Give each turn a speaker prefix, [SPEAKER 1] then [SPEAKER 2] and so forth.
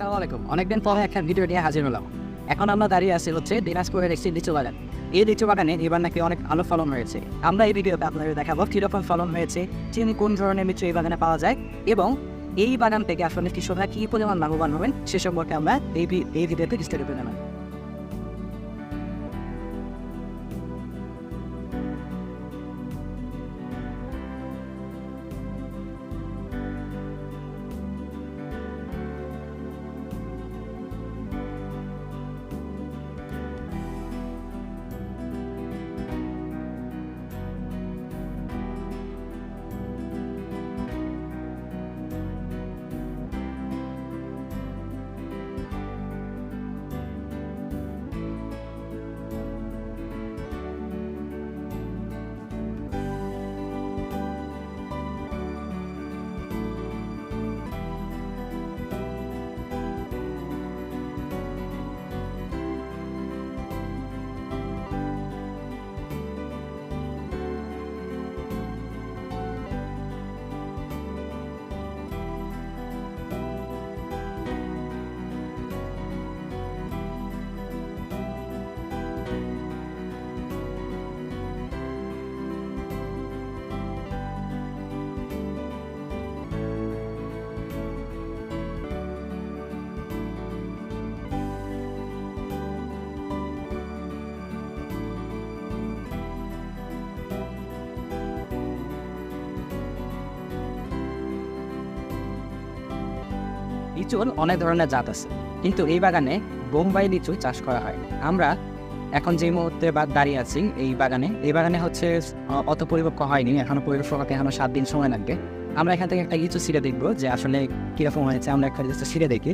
[SPEAKER 1] আসসালামু আলাইকুম। অনেকদিন পরে একটা ভিডিও নিয়ে হাজির হলাম। এখন আমরা দাঁড়িয়ে আছি হচ্ছে দিনাজপুরের একটি লিচু বাগান। এই লিচু বাগানে এবার নাকি অনেক ভালো ফলন হয়েছে। আমরা এই ভিডিওতে আপনাদের দেখাবো কীরকম ফলন হয়েছে, চিনি কোন ধরনের লিচু এই বাগানে পাওয়া যায় এবং এই বাগান থেকে আসলে কৃষকরা কী পরিমাণ লাভবান হবেন সে সম্পর্কে আমরা এই ভিডিওতে বিস্তারিত জানাবো। লিচুর অনেক ধরনের জাত আছে, কিন্তু এই বাগানে বোম্বাই লিচু চাষ করা হয়। আমরা এখন যে মুহূর্তে দাঁড়িয়ে আছি এই বাগানে হচ্ছে অত পরিপক্ক হয়নি, এখনো পরিপক্ক হতে এখনো 7 দিন সময় লাগবে। আমরা এখান থেকে একটা লিচু ছিঁড়ে দেখবো যে আসলে কীরকম হয়েছে। আমরা একটা লিচু ছিঁড়ে দেখি।